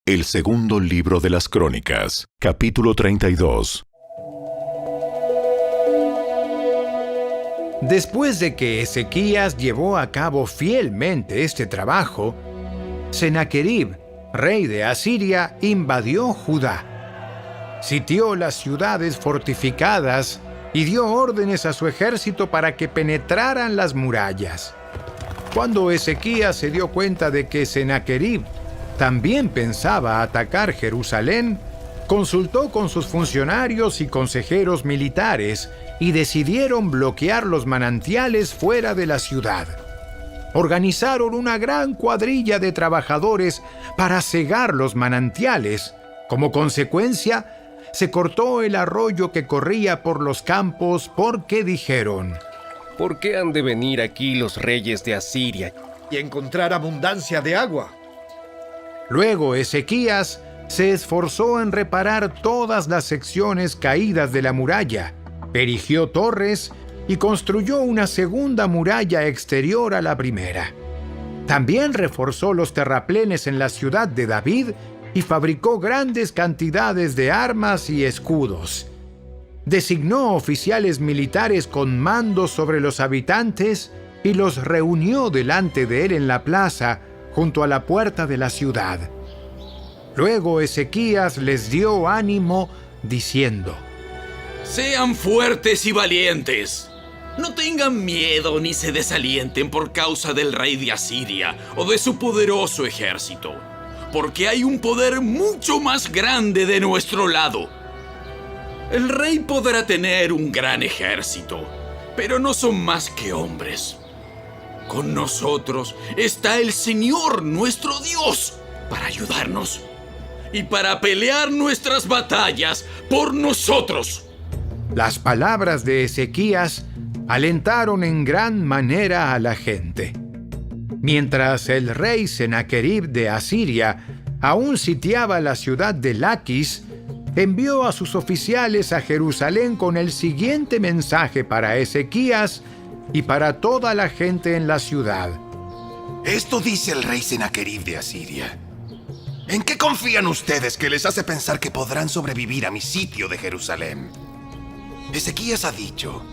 El segundo libro de las Crónicas, capítulo 32. Después de que Ezequías llevó a cabo fielmente este trabajo, Sennaquerib, rey de Asiria, invadió Judá. Sitió las ciudades fortificadas y dio órdenes a su ejército para que penetraran las murallas. Cuando Ezequías se dio cuenta de que Sennaquerib también pensaba atacar Jerusalén, consultó con sus funcionarios y consejeros militares y decidieron bloquear los manantiales fuera de la ciudad. Organizaron una gran cuadrilla de trabajadores para cegar los manantiales. Como consecuencia, se cortó el arroyo que corría por los campos porque dijeron: ¿Por qué han de venir aquí los reyes de Asiria y encontrar abundancia de agua? Luego Ezequías se esforzó en reparar todas las secciones caídas de la muralla, erigió torres y construyó una segunda muralla exterior a la primera. También reforzó los terraplenes en la ciudad de David y fabricó grandes cantidades de armas y escudos. Designó oficiales militares con mando sobre los habitantes y los reunió delante de él en la plaza, junto a la puerta de la ciudad. Luego Ezequías les dio ánimo, diciendo: Sean fuertes y valientes. No tengan miedo ni se desalienten por causa del rey de Asiria o de su poderoso ejército, porque hay un poder mucho más grande de nuestro lado. El rey podrá tener un gran ejército, pero no son más que hombres. Con nosotros está el Señor, nuestro Dios, para ayudarnos y para pelear nuestras batallas por nosotros. Las palabras de Ezequías alentaron en gran manera a la gente. Mientras el rey Sennaquerib de Asiria aún sitiaba la ciudad de Laquis, envió a sus oficiales a Jerusalén con el siguiente mensaje para Ezequías y para toda la gente en la ciudad. Esto dice el rey Sennaquerib de Asiria: ¿En qué confían ustedes que les hace pensar que podrán sobrevivir a mi sitio de Jerusalén? Ezequías ha dicho: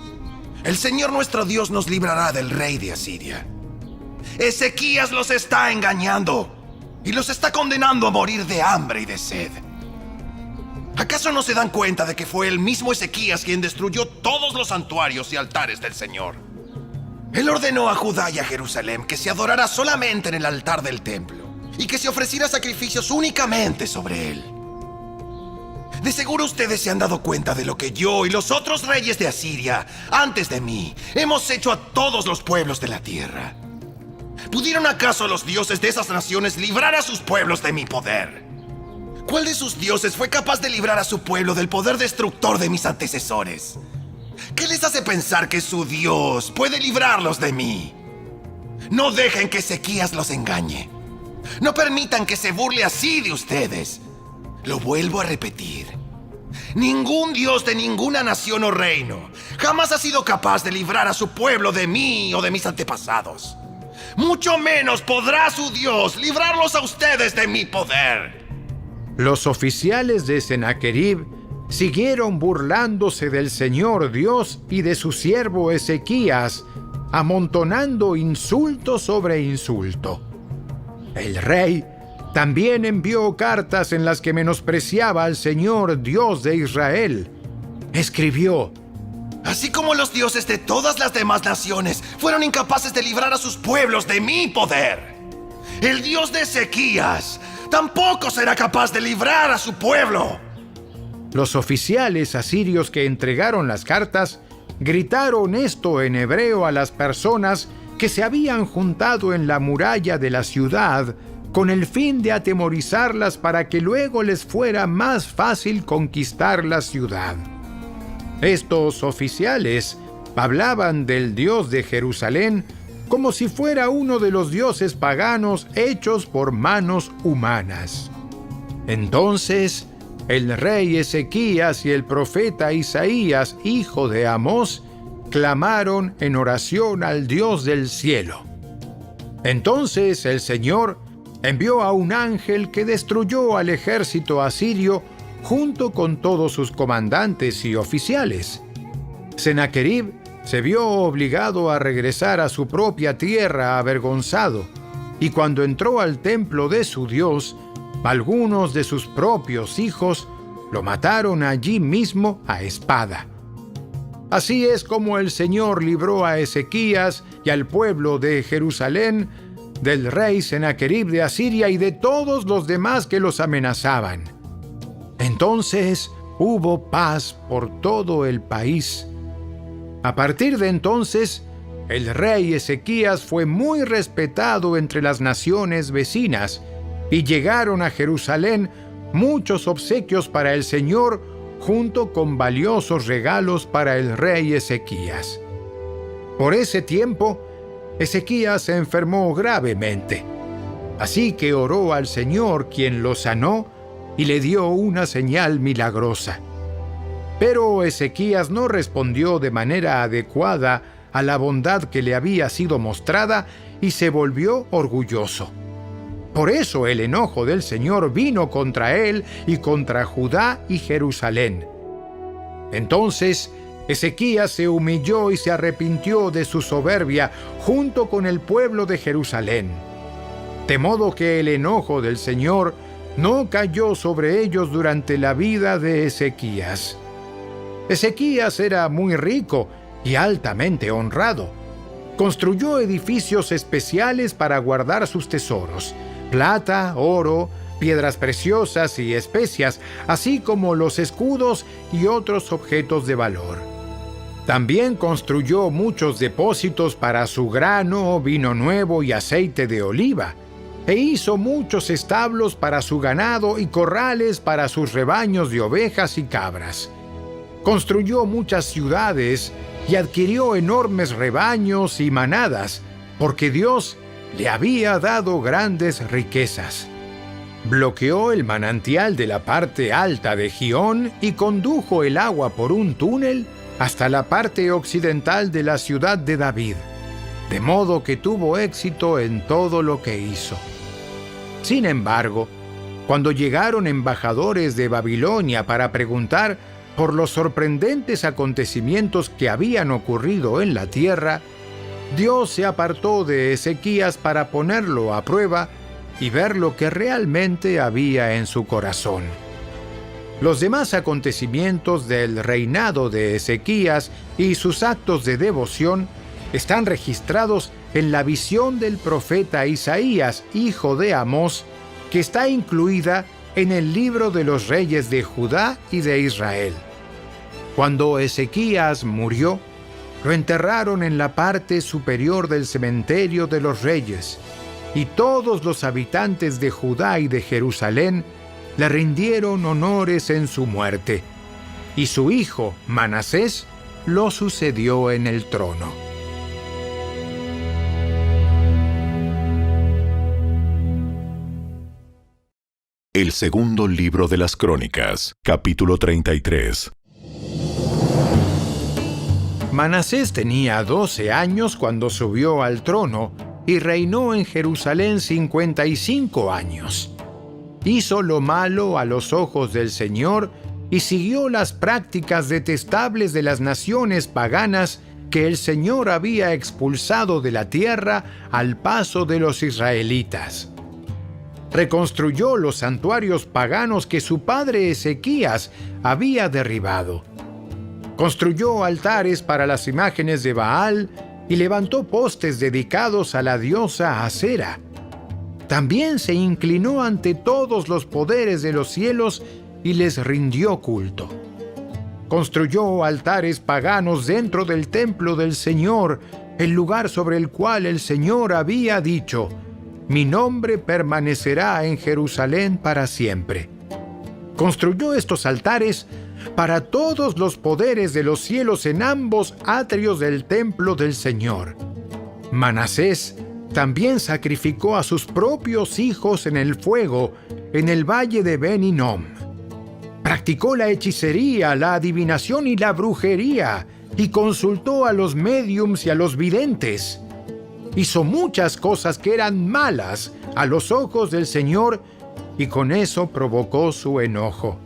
el Señor nuestro Dios nos librará del rey de Asiria. Ezequías los está engañando y los está condenando a morir de hambre y de sed. ¿Acaso no se dan cuenta de que fue el mismo Ezequías quien destruyó todos los santuarios y altares del Señor? Él ordenó a Judá y a Jerusalén que se adorara solamente en el altar del templo y que se ofreciera sacrificios únicamente sobre él. De seguro ustedes se han dado cuenta de lo que yo y los otros reyes de Asiria, antes de mí, hemos hecho a todos los pueblos de la tierra. ¿Pudieron acaso los dioses de esas naciones librar a sus pueblos de mi poder? ¿Cuál de sus dioses fue capaz de librar a su pueblo del poder destructor de mis antecesores? ¿Qué les hace pensar que su Dios puede librarlos de mí? No dejen que Ezequías los engañe. No permitan que se burle así de ustedes. Lo vuelvo a repetir: ningún Dios de ninguna nación o reino jamás ha sido capaz de librar a su pueblo de mí o de mis antepasados. Mucho menos podrá su Dios librarlos a ustedes de mi poder. Los oficiales de Sennaquerib siguieron burlándose del Señor Dios y de su siervo Ezequías, amontonando insulto sobre insulto. El rey también envió cartas en las que menospreciaba al Señor Dios de Israel. Escribió: Así como los dioses de todas las demás naciones fueron incapaces de librar a sus pueblos de mi poder, el Dios de Ezequías tampoco será capaz de librar a su pueblo. Los oficiales asirios que entregaron las cartas gritaron esto en hebreo a las personas que se habían juntado en la muralla de la ciudad con el fin de atemorizarlas para que luego les fuera más fácil conquistar la ciudad. Estos oficiales hablaban del Dios de Jerusalén como si fuera uno de los dioses paganos hechos por manos humanas. Entonces, el rey Ezequías y el profeta Isaías, hijo de Amós, clamaron en oración al Dios del cielo. Entonces el Señor envió a un ángel que destruyó al ejército asirio junto con todos sus comandantes y oficiales. Sennacherib se vio obligado a regresar a su propia tierra avergonzado, y cuando entró al templo de su Dios, algunos de sus propios hijos lo mataron allí mismo a espada. Así es como el Señor libró a Ezequías y al pueblo de Jerusalén del rey Sennacherib de Asiria y de todos los demás que los amenazaban. Entonces hubo paz por todo el país. A partir de entonces, el rey Ezequías fue muy respetado entre las naciones vecinas, y llegaron a Jerusalén muchos obsequios para el Señor, junto con valiosos regalos para el rey Ezequías. Por ese tiempo, Ezequías se enfermó gravemente. Así que oró al Señor, quien lo sanó y le dio una señal milagrosa. Pero Ezequías no respondió de manera adecuada a la bondad que le había sido mostrada y se volvió orgulloso. Por eso el enojo del Señor vino contra él y contra Judá y Jerusalén. Entonces Ezequías se humilló y se arrepintió de su soberbia junto con el pueblo de Jerusalén, de modo que el enojo del Señor no cayó sobre ellos durante la vida de Ezequías. Ezequías era muy rico y altamente honrado. Construyó edificios especiales para guardar sus tesoros: plata, oro, piedras preciosas y especias, así como los escudos y otros objetos de valor. También construyó muchos depósitos para su grano, vino nuevo y aceite de oliva, e hizo muchos establos para su ganado y corrales para sus rebaños de ovejas y cabras. Construyó muchas ciudades y adquirió enormes rebaños y manadas, porque Dios le había dado grandes riquezas. Bloqueó el manantial de la parte alta de Gihón y condujo el agua por un túnel hasta la parte occidental de la ciudad de David, de modo que tuvo éxito en todo lo que hizo. Sin embargo, cuando llegaron embajadores de Babilonia para preguntar por los sorprendentes acontecimientos que habían ocurrido en la tierra, Dios se apartó de Ezequías para ponerlo a prueba y ver lo que realmente había en su corazón. Los demás acontecimientos del reinado de Ezequías y sus actos de devoción están registrados en la visión del profeta Isaías, hijo de Amós, que está incluida en el libro de los reyes de Judá y de Israel. Cuando Ezequías murió, lo enterraron en la parte superior del cementerio de los reyes, y todos los habitantes de Judá y de Jerusalén le rindieron honores en su muerte, y su hijo Manasés lo sucedió en el trono. El segundo libro de las Crónicas, capítulo 33. Manasés tenía 12 años cuando subió al trono y reinó en Jerusalén 55 años. Hizo lo malo a los ojos del Señor y siguió las prácticas detestables de las naciones paganas que el Señor había expulsado de la tierra al paso de los israelitas. Reconstruyó los santuarios paganos que su padre Ezequías había derribado. Construyó altares para las imágenes de Baal y levantó postes dedicados a la diosa Asera. También se inclinó ante todos los poderes de los cielos y les rindió culto. Construyó altares paganos dentro del templo del Señor, el lugar sobre el cual el Señor había dicho: «Mi nombre permanecerá en Jerusalén para siempre». Construyó estos altares para todos los poderes de los cielos en ambos atrios del templo del Señor. Manasés también sacrificó a sus propios hijos en el fuego en el valle de Ben Hinnom. Practicó la hechicería, la adivinación y la brujería, y consultó a los médiums y a los videntes. Hizo muchas cosas que eran malas a los ojos del Señor y con eso provocó su enojo.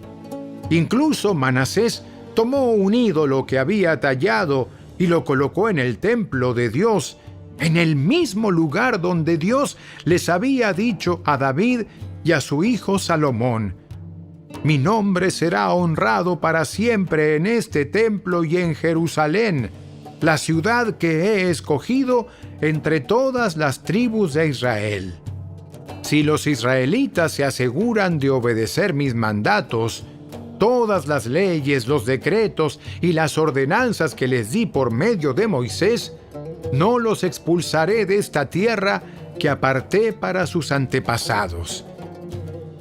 Incluso Manasés tomó un ídolo que había tallado y lo colocó en el templo de Dios, en el mismo lugar donde Dios les había dicho a David y a su hijo Salomón: mi nombre será honrado para siempre en este templo y en Jerusalén, la ciudad que he escogido entre todas las tribus de Israel. Si los israelitas se aseguran de obedecer mis mandatos, todas las leyes, los decretos y las ordenanzas que les di por medio de Moisés, no los expulsaré de esta tierra que aparté para sus antepasados.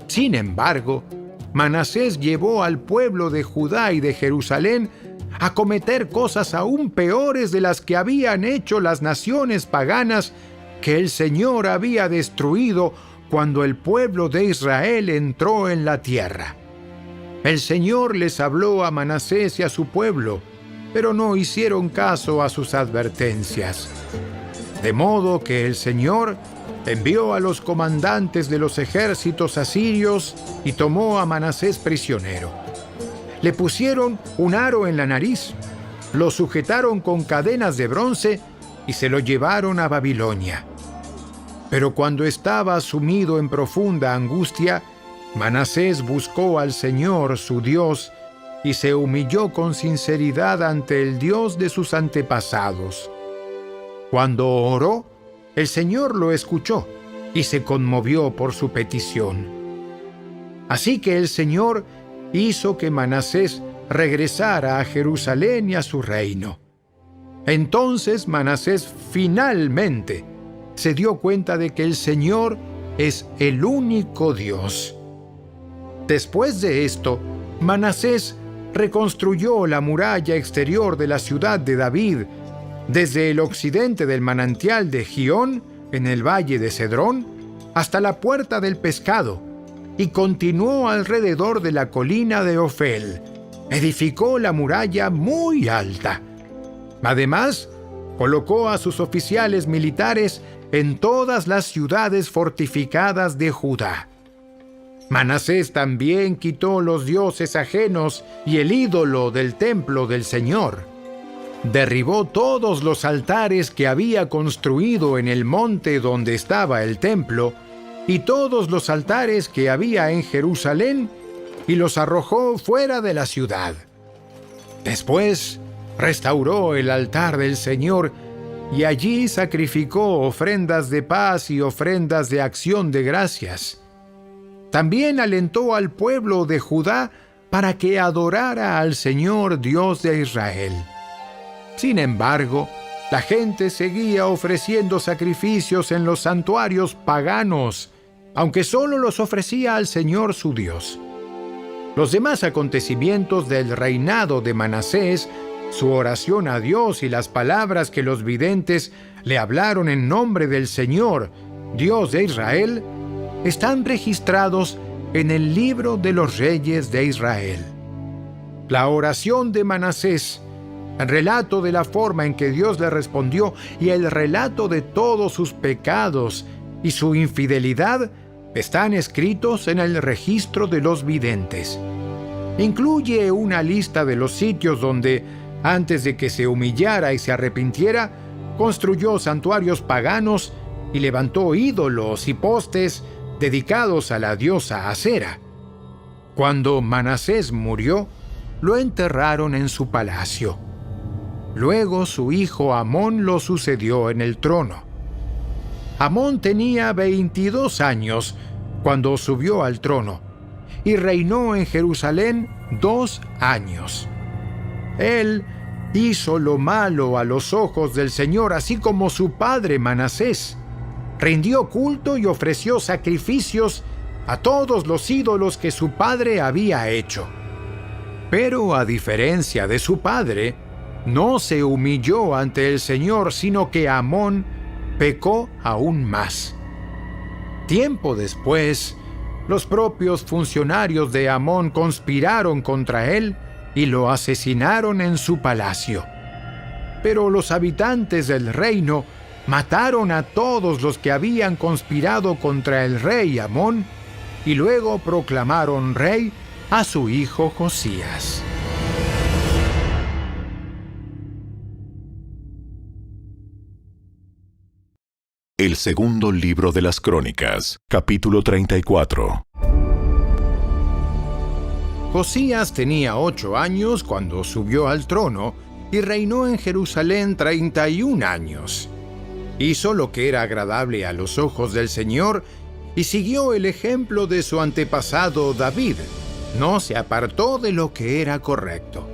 Sin embargo, Manasés llevó al pueblo de Judá y de Jerusalén a cometer cosas aún peores de las que habían hecho las naciones paganas que el Señor había destruido cuando el pueblo de Israel entró en la tierra. El Señor les habló a Manasés y a su pueblo, pero no hicieron caso a sus advertencias. De modo que el Señor envió a los comandantes de los ejércitos asirios y tomó a Manasés prisionero. Le pusieron un aro en la nariz, lo sujetaron con cadenas de bronce y se lo llevaron a Babilonia. Pero cuando estaba sumido en profunda angustia, Manasés buscó al Señor, su Dios, y se humilló con sinceridad ante el Dios de sus antepasados. Cuando oró, el Señor lo escuchó y se conmovió por su petición. Así que el Señor hizo que Manasés regresara a Jerusalén y a su reino. Entonces Manasés finalmente se dio cuenta de que el Señor es el único Dios. Después de esto, Manasés reconstruyó la muralla exterior de la ciudad de David, desde el occidente del manantial de Gihón, en el valle de Cedrón, hasta la puerta del pescado, y continuó alrededor de la colina de Ofel. Edificó la muralla muy alta. Además, colocó a sus oficiales militares en todas las ciudades fortificadas de Judá. Manasés también quitó los dioses ajenos y el ídolo del templo del Señor. Derribó todos los altares que había construido en el monte donde estaba el templo y todos los altares que había en Jerusalén y los arrojó fuera de la ciudad. Después restauró el altar del Señor y allí sacrificó ofrendas de paz y ofrendas de acción de gracias. También alentó al pueblo de Judá para que adorara al Señor Dios de Israel. Sin embargo, la gente seguía ofreciendo sacrificios en los santuarios paganos, aunque solo los ofrecía al Señor su Dios. Los demás acontecimientos del reinado de Manasés, su oración a Dios y las palabras que los videntes le hablaron en nombre del Señor, Dios de Israel, están registrados en el libro de los reyes de Israel. La oración de Manasés, el relato de la forma en que Dios le respondió y el relato de todos sus pecados y su infidelidad están escritos en el registro de los videntes. Incluye una lista de los sitios donde, antes de que se humillara y se arrepintiera, construyó santuarios paganos y levantó ídolos y postes dedicados a la diosa Acera. Cuando Manasés murió, lo enterraron en su palacio. Luego su hijo Amón lo sucedió en el trono. Amón tenía 22 años cuando subió al trono y reinó en Jerusalén 2 años. Él hizo lo malo a los ojos del Señor, así como su padre Manasés. Rindió culto y ofreció sacrificios a todos los ídolos que su padre había hecho. Pero a diferencia de su padre, no se humilló ante el Señor, sino que Amón pecó aún más. Tiempo después, los propios funcionarios de Amón conspiraron contra él y lo asesinaron en su palacio. Pero los habitantes del reino Mataron a todos los que habían conspirado contra el rey Amón y luego proclamaron rey a su hijo Josías. El segundo libro de las Crónicas, capítulo 34. Josías tenía 8 años cuando subió al trono y reinó en Jerusalén 31 años. Hizo lo que era agradable a los ojos del Señor y siguió el ejemplo de su antepasado David. No se apartó de lo que era correcto.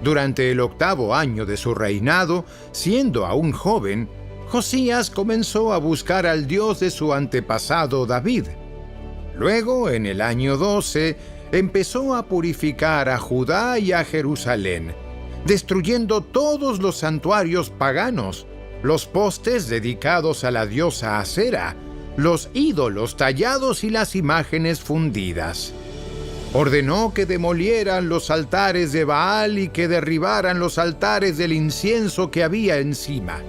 Durante el 8º año de su reinado, siendo aún joven, Josías comenzó a buscar al Dios de su antepasado David. Luego, en el año 12, empezó a purificar a Judá y a Jerusalén, destruyendo todos los santuarios paganos, los postes dedicados a la diosa Asera, los ídolos tallados y las imágenes fundidas. Ordenó que demolieran los altares de Baal y que derribaran los altares del incienso que había encima.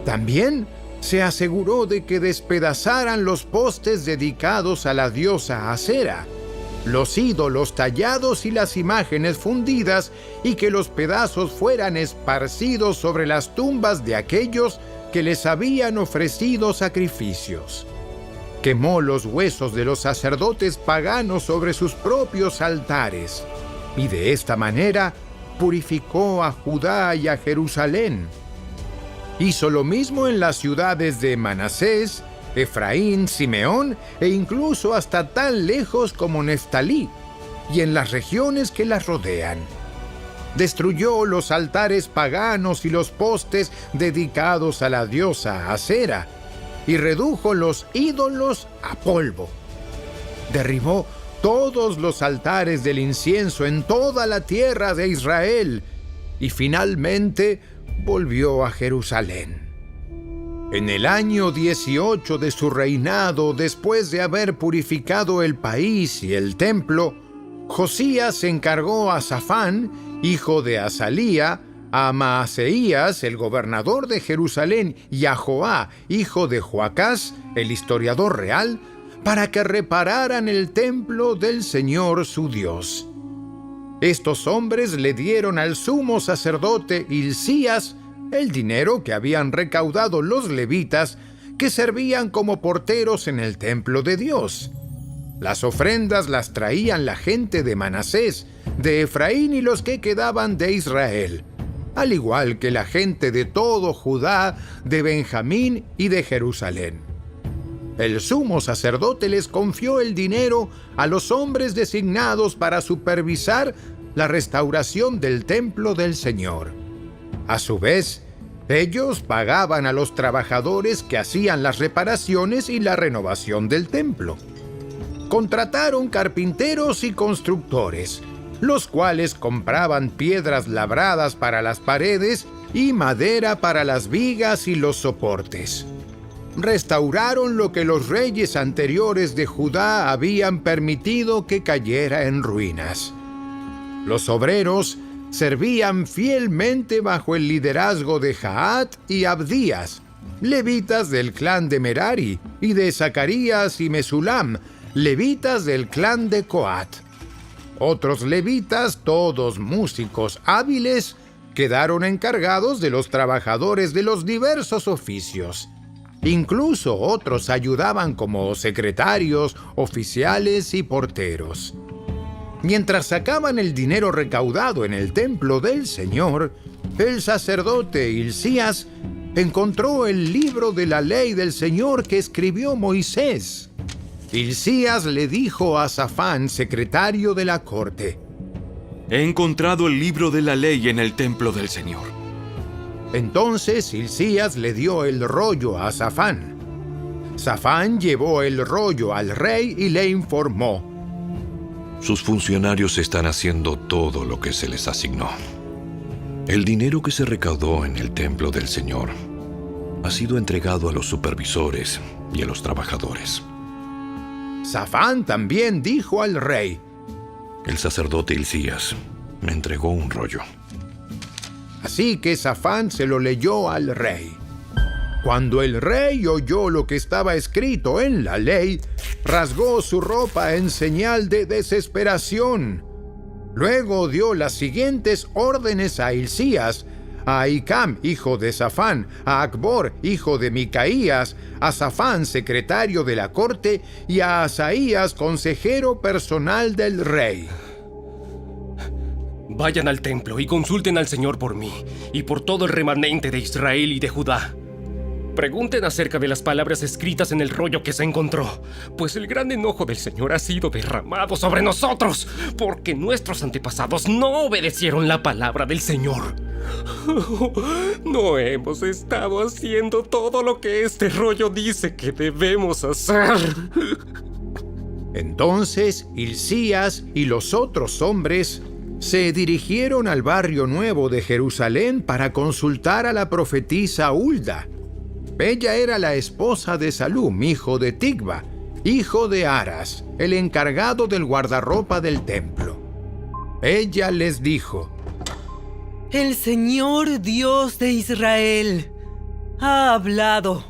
También se aseguró de que despedazaran los postes dedicados a la diosa Asera, los ídolos tallados y las imágenes fundidas, y que los pedazos fueran esparcidos sobre las tumbas de aquellos que les habían ofrecido sacrificios. Quemó los huesos de los sacerdotes paganos sobre sus propios altares, y de esta manera purificó a Judá y a Jerusalén. Hizo lo mismo en las ciudades de Manasés, Efraín, Simeón e incluso hasta tan lejos como Neftalí, y en las regiones que las rodean. Destruyó los altares paganos y los postes dedicados a la diosa Asera, y redujo los ídolos a polvo. Derribó todos los altares del incienso en toda la tierra de Israel, y finalmente volvió a Jerusalén. En el año 18 de su reinado, después de haber purificado el país y el templo, Josías encargó a Safán, hijo de Azalía, a Maaseías, el gobernador de Jerusalén, y a Joá, hijo de Joacás, el historiador real, para que repararan el templo del Señor su Dios. Estos hombres le dieron al sumo sacerdote Hilcías el dinero que habían recaudado los levitas que servían como porteros en el templo de Dios. Las ofrendas las traían la gente de Manasés, de Efraín y los que quedaban de Israel, al igual que la gente de todo Judá, de Benjamín y de Jerusalén. El sumo sacerdote les confió el dinero a los hombres designados para supervisar la restauración del templo del Señor. A su vez, ellos pagaban a los trabajadores que hacían las reparaciones y la renovación del templo. Contrataron carpinteros y constructores, los cuales compraban piedras labradas para las paredes y madera para las vigas y los soportes. Restauraron lo que los reyes anteriores de Judá habían permitido que cayera en ruinas. Los obreros servían fielmente bajo el liderazgo de Jaat y Abdías, levitas del clan de Merari, y de Zacarías y Mesulam, levitas del clan de Coat. Otros levitas, todos músicos hábiles, quedaron encargados de los trabajadores de los diversos oficios. Incluso otros ayudaban como secretarios, oficiales y porteros. Mientras sacaban el dinero recaudado en el templo del Señor, el sacerdote Hilcías encontró el libro de la ley del Señor que escribió Moisés. Hilcías le dijo a Safán, secretario de la corte: He encontrado el libro de la ley en el templo del Señor. Entonces Hilcías le dio el rollo a Safán. Safán llevó el rollo al rey y le informó: Sus funcionarios están haciendo todo lo que se les asignó. El dinero que se recaudó en el templo del Señor ha sido entregado a los supervisores y a los trabajadores. Safán también dijo al rey: El sacerdote Hilcías me entregó un rollo. Así que Safán se lo leyó al rey. Cuando el rey oyó lo que estaba escrito en la ley, rasgó su ropa en señal de desesperación. Luego dio las siguientes órdenes a Hilcías, a Ahicam, hijo de Safán, a Acbor, hijo de Micaías, a Safán, secretario de la corte, y a Asaías, consejero personal del rey. Vayan al templo y consulten al Señor por mí y por todo el remanente de Israel y de Judá. Pregunten acerca de las palabras escritas en el rollo que se encontró, pues el gran enojo del Señor ha sido derramado sobre nosotros, porque nuestros antepasados no obedecieron la palabra del Señor. No hemos estado haciendo todo lo que este rollo dice que debemos hacer. Entonces Hilcías y los otros hombres se dirigieron al barrio nuevo de Jerusalén para consultar a la profetisa Hulda. Ella era la esposa de Salum, hijo de Tigba, hijo de Aras, el encargado del guardarropa del templo. Ella les dijo: El Señor Dios de Israel ha hablado.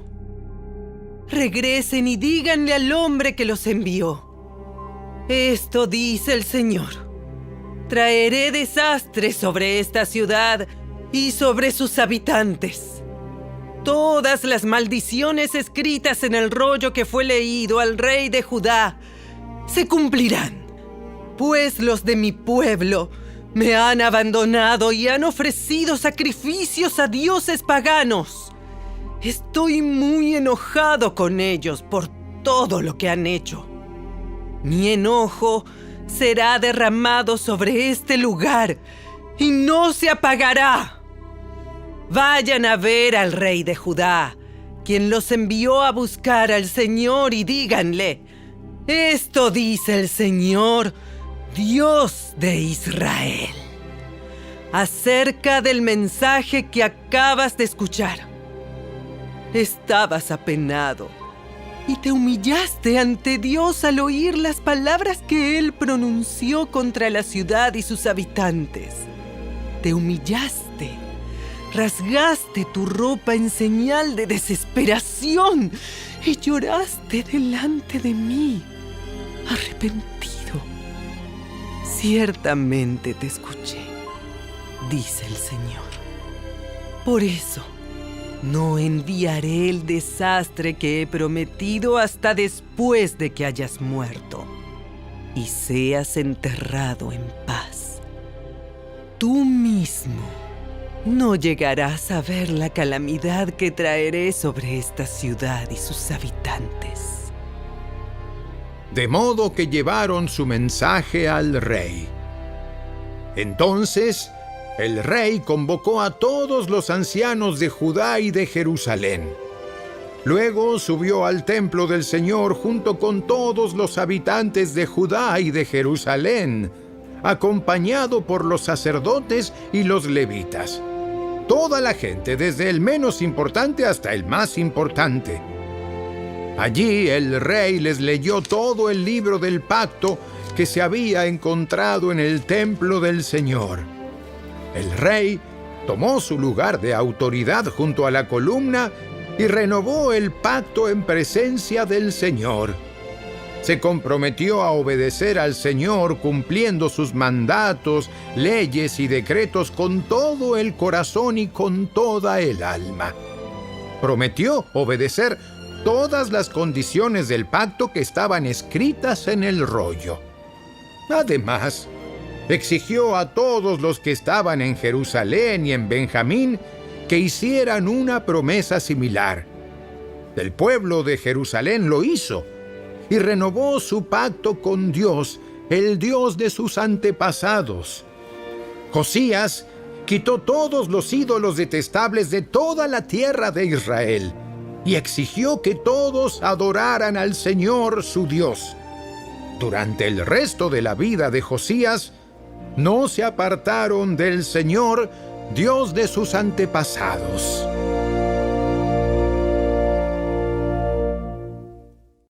Regresen y díganle al hombre que los envió. Esto dice el Señor: traeré desastre sobre esta ciudad y sobre sus habitantes. Todas las maldiciones escritas en el rollo que fue leído al rey de Judá se cumplirán, pues los de mi pueblo me han abandonado y han ofrecido sacrificios a dioses paganos. Estoy muy enojado con ellos por todo lo que han hecho. Mi enojo será derramado sobre este lugar y no se apagará. Vayan a ver al rey de Judá, quien los envió a buscar al Señor, y díganle: esto dice el Señor, Dios de Israel, acerca del mensaje que acabas de escuchar. Estabas apenado y te humillaste ante Dios al oír las palabras que Él pronunció contra la ciudad y sus habitantes. Te humillaste, rasgaste tu ropa en señal de desesperación y lloraste delante de mí, arrepentido. Ciertamente te escuché, dice el Señor. Por eso, no enviaré el desastre que he prometido hasta después de que hayas muerto y seas enterrado en paz. Tú mismo no llegarás a ver la calamidad que traeré sobre esta ciudad y sus habitantes. De modo que llevaron su mensaje al rey. Entonces el rey convocó a todos los ancianos de Judá y de Jerusalén. Luego subió al templo del Señor junto con todos los habitantes de Judá y de Jerusalén, acompañado por los sacerdotes y los levitas. Toda la gente, desde el menos importante hasta el más importante. Allí el rey les leyó todo el libro del pacto que se había encontrado en el templo del Señor. El rey tomó su lugar de autoridad junto a la columna y renovó el pacto en presencia del Señor. Se comprometió a obedecer al Señor cumpliendo sus mandatos, leyes y decretos con todo el corazón y con toda el alma. Prometió obedecer todas las condiciones del pacto que estaban escritas en el rollo. Además, exigió a todos los que estaban en Jerusalén y en Benjamín que hicieran una promesa similar. El pueblo de Jerusalén lo hizo y renovó su pacto con Dios, el Dios de sus antepasados. Josías quitó todos los ídolos detestables de toda la tierra de Israel y exigió que todos adoraran al Señor su Dios. Durante el resto de la vida de Josías, no se apartaron del Señor, Dios de sus antepasados.